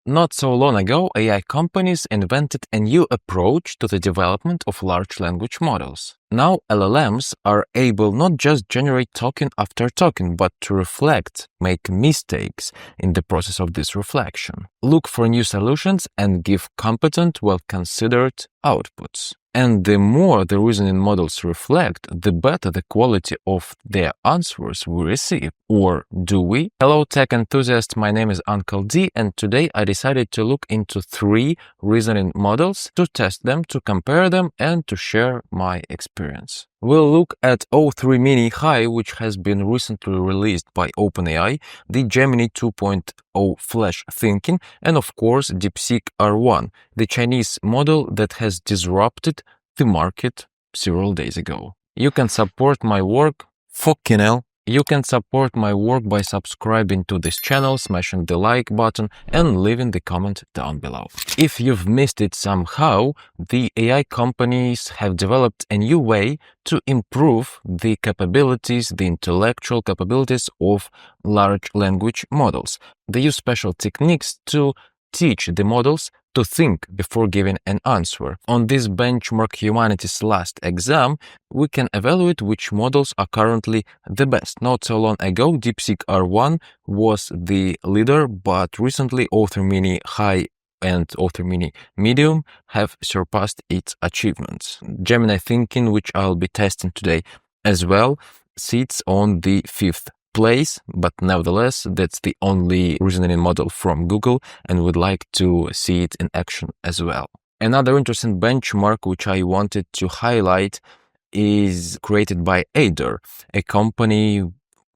Not so long ago, AI companies invented a new approach to the development of large language models. Now, LLMs are able not just generate token after token, but to reflect, make mistakes in the process of this reflection, look for new solutions, and give competent, well-considered outputs. And the more the reasoning models reflect, the better the quality of their answers we receive. Or do we? Hello, tech enthusiasts. My name is Uncle D, and today I decided to look into 3 reasoning models to test them, to compare them, and to share my experience. We'll look at O3 Mini High, which has been recently released by OpenAI, the Gemini 2.0 Flash Thinking, and of course DeepSeek R1, the Chinese model that has disrupted the market several days ago. You can support my work You can support my work by subscribing to this channel, smashing the like button, and leaving the comment down below. If you've missed it somehow, the AI companies have developed a new way to improve the capabilities, the intellectual capabilities of large language models. They use special techniques to teach the models to think before giving an answer. On this benchmark humanity's last exam, we can evaluate which models are currently the best. Not so long ago, DeepSeek R1 was the leader, but recently O3 Mini High and O3 Mini Medium have surpassed its achievements. Gemini Thinking, which I'll be testing today as well, sits on the 5th place, but nevertheless, that's the only reasoning model from Google, and would like to see it in action as well. Another interesting benchmark which I wanted to highlight is created by Aider, a company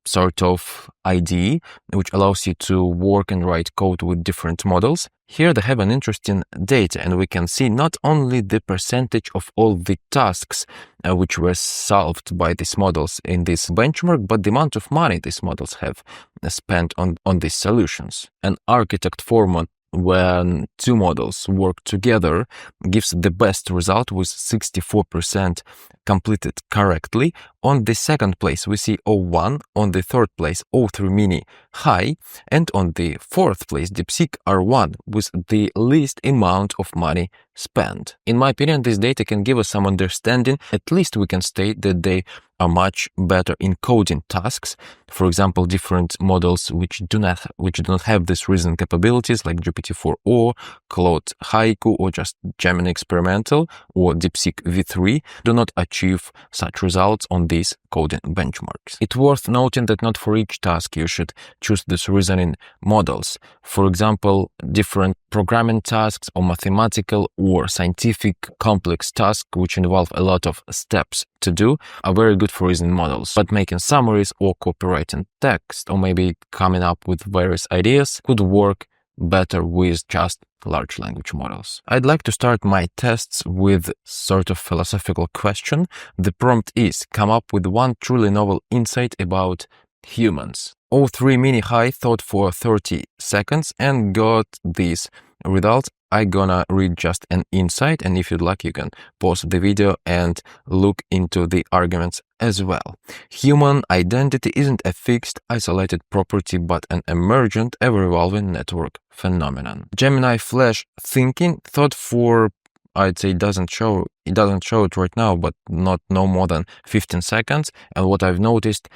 sort of IDE, which allows you to work and write code with different models. Here they have an interesting data, and we can see not only the percentage of all the tasks which were solved by these models in this benchmark, but the amount of money these models have spent on these solutions. An architect formula when 2 models work together gives the best result with 64% completed correctly. On the 2nd place, we see O1, on the 3rd place, O3 Mini High, and on the 4th place, DeepSeek R1 with the least amount of money spent. In my opinion, this data can give us some understanding. At least we can state that they are much better in coding tasks. For example, different models which do not have these reasoning capabilities, like GPT-4 or Claude Haiku or just Gemini Experimental or DeepSeek V3, do not achieve such results on these coding benchmarks. It's worth noting that not for each task you should choose these reasoning models. For example, different programming tasks or mathematical or scientific complex tasks which involve a lot of steps to do are very good for reasoning models, but making summaries or copywriting text or maybe coming up with various ideas could work better with just large language models. I'd like to start my tests with sort of philosophical question. The prompt is: come up with one truly novel insight about humans. O3 Mini High thought for 30 seconds and got this result. I'm gonna read just an insight, and if you'd like, you can pause the video and look into the arguments as well. Human identity isn't a fixed, isolated property, but an emergent, ever-evolving network phenomenon. Gemini Flash Thinking thought for, I'd say, it doesn't show it right now, but no more than 15 seconds. And what I've noticed,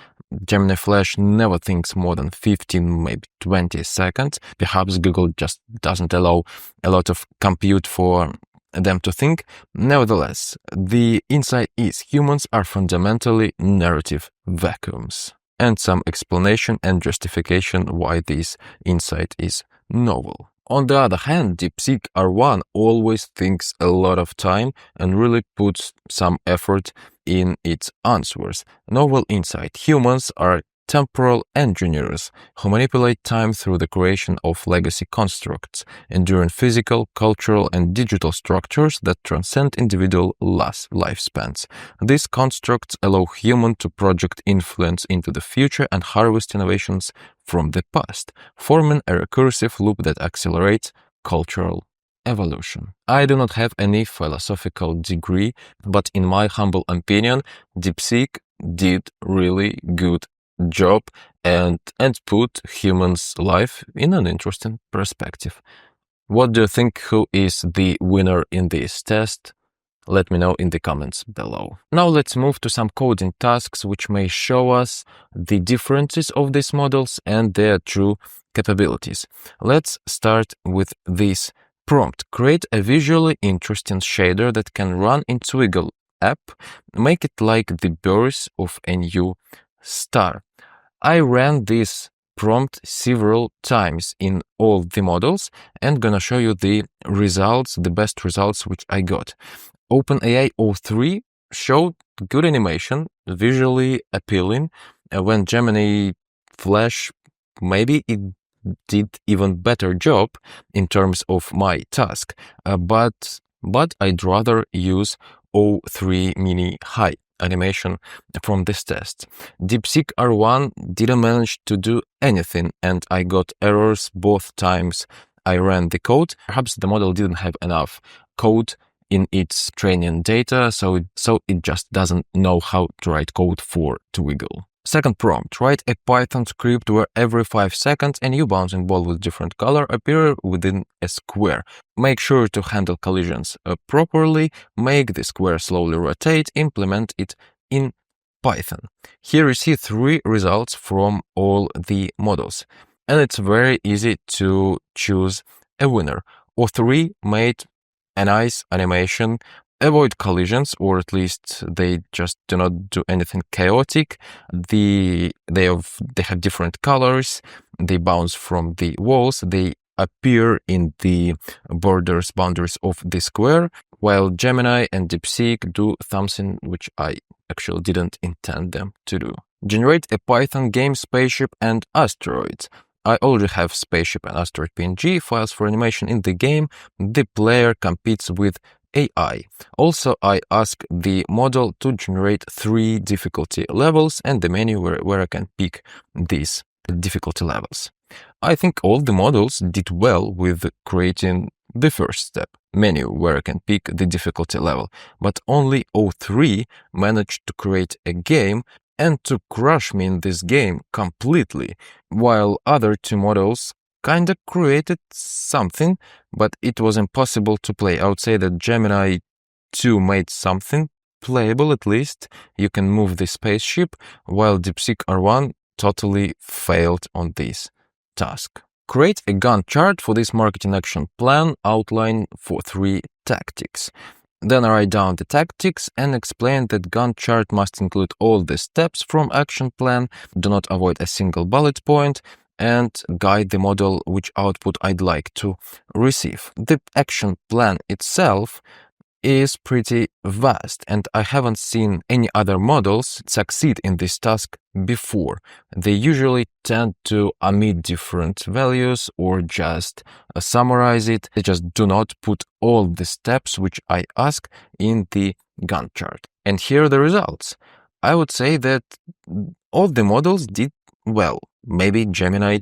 Gemini Flash never thinks more than 15, maybe 20 seconds. Perhaps Google just doesn't allow a lot of compute for them to think. Nevertheless, the insight is humans are fundamentally narrative vacuums, and some explanation and justification why this insight is novel. On the other hand, DeepSeek R1 always thinks a lot of time and really puts some effort in its answers. Novel insight: humans are temporal engineers who manipulate time through the creation of legacy constructs, enduring physical, cultural, and digital structures that transcend individual lifespans. These constructs allow humans to project influence into the future and harvest innovations from the past, forming a recursive loop that accelerates cultural evolution. I do not have any philosophical degree, but in my humble opinion, DeepSeek did really good job and put humans' life in an interesting perspective. What do you think, who is the winner in this test? Let me know in the comments below. Now let's move to some coding tasks which may show us the differences of these models and their true capabilities. Let's start with this prompt. Create a visually interesting shader that can run in Twiggle app. Make it like the birth of a new star. I ran this prompt several times in all the models and gonna show you the results, the best results which I got. OpenAI O3 showed good animation, visually appealing. When Gemini Flash, maybe it did even better job in terms of my task, but I'd rather use O3 Mini High animation from this test. DeepSeek R1 didn't manage to do anything, and I got errors both times I ran the code. Perhaps the model didn't have enough code in its training data, so it just doesn't know how to write code for Twiggle. Second prompt, write a Python script where every 5 seconds a new bouncing ball with different color appear within a square. Make sure to handle collisions properly, make the square slowly rotate, implement it in Python. Here you see 3 results from all the models, and it's very easy to choose a winner. O3 made a nice animation, avoid collisions, or at least they just do not do anything chaotic. They have different colors, they bounce from the walls, they appear in the boundaries of the square, while Gemini and DeepSeek do something which I actually didn't intend them to do. Generate a Python game spaceship and asteroids. I already have spaceship and asteroid PNG files for animation in the game. The player competes with AI. Also, I ask the model to generate 3 difficulty levels and the menu where I can pick these difficulty levels. I think all the models did well with creating the first step, menu, where I can pick the difficulty level, but only O3 managed to create a game and to crush me in this game completely, while other 2 models kinda created something, but it was impossible to play. I would say that Gemini 2 made something playable at least. You can move the spaceship, while DeepSeek R1 totally failed on this task. Create a Gantt chart for this marketing action plan, outline for 3 tactics. Then I write down the tactics and explain that Gantt chart must include all the steps from action plan, do not avoid a single bullet point, and guide the model which output I'd like to receive. The action plan itself is pretty vast, and I haven't seen any other models succeed in this task before. They usually tend to omit different values or just summarize it. They just do not put all the steps which I ask in the Gantt chart. And here are the results. I would say that all the models did well. Maybe Gemini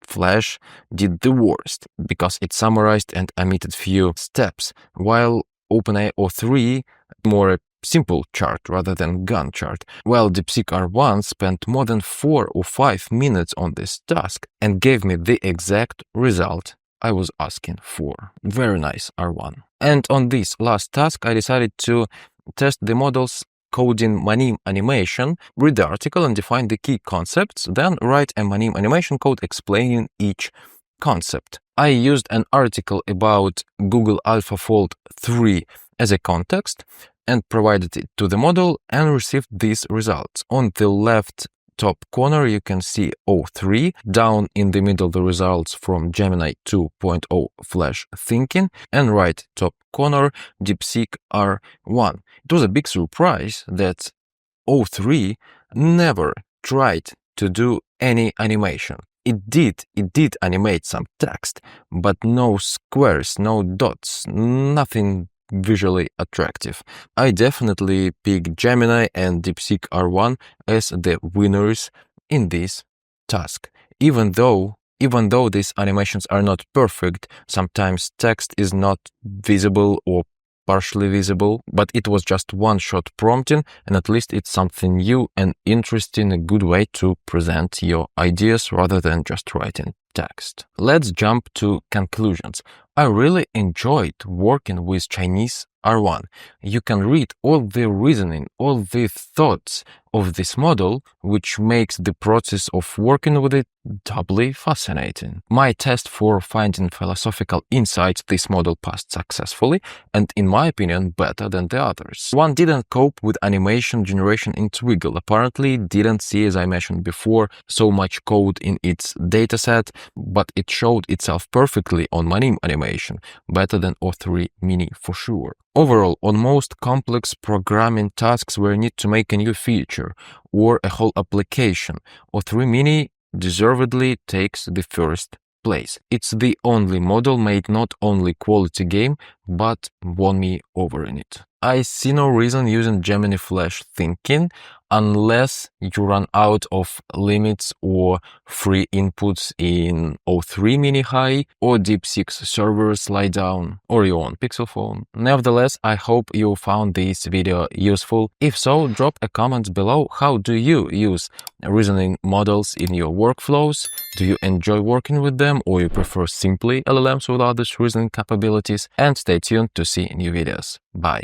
Flash did the worst because it summarized and omitted few steps, while OpenAI O3 more a simple chart rather than Gantt chart, while DeepSeek R1 spent more than 4 or 5 minutes on this task and gave me the exact result I was asking for. Very nice, R1. And on this last task, I decided to test the model's coding Manim animation, read the article and define the key concepts, then write a Manim animation code explaining each concept. I used an article about Google AlphaFold 3 as a context and provided it to the model and received these results. On the left top corner you can see O3, down in the middle the results from Gemini 2.0 Flash Thinking, and right top corner DeepSeek R1. It was a big surprise that O3 never tried to do any animation. It did animate some text, but no squares, no dots, nothing visually attractive. I definitely pick Gemini and DeepSeek R1 as the winners in this task. Even though these animations are not perfect, sometimes text is not visible or partially visible, but it was just one-shot prompting, and at least it's something new and interesting, a good way to present your ideas rather than just writing text. Let's jump to conclusions. I really enjoyed working with Chinese R1. You can read all the reasoning, all the thoughts of this model, which makes the process of working with it doubly fascinating. My test for finding philosophical insights this model passed successfully, and in my opinion, better than the others. One didn't cope with animation generation in Twiggle, apparently didn't see, as I mentioned before, so much code in its dataset, but it showed itself perfectly on Manim animation, better than O3 Mini for sure. Overall, on most complex programming tasks where you need to make a new feature or a whole application, O3 Mini deservedly takes the first place. It's the only model made not only quality game, but won me over in it. I see no reason using Gemini Flash thinking unless you run out of limits or free inputs in O3 Mini High or DeepSeek server slide down or your own Pixel phone. Nevertheless, I hope you found this video useful. If so, drop a comment below. How do you use reasoning models in your workflows? Do you enjoy working with them, or you prefer simply LLMs without these reasoning capabilities? And stay tuned to see new videos. Bye.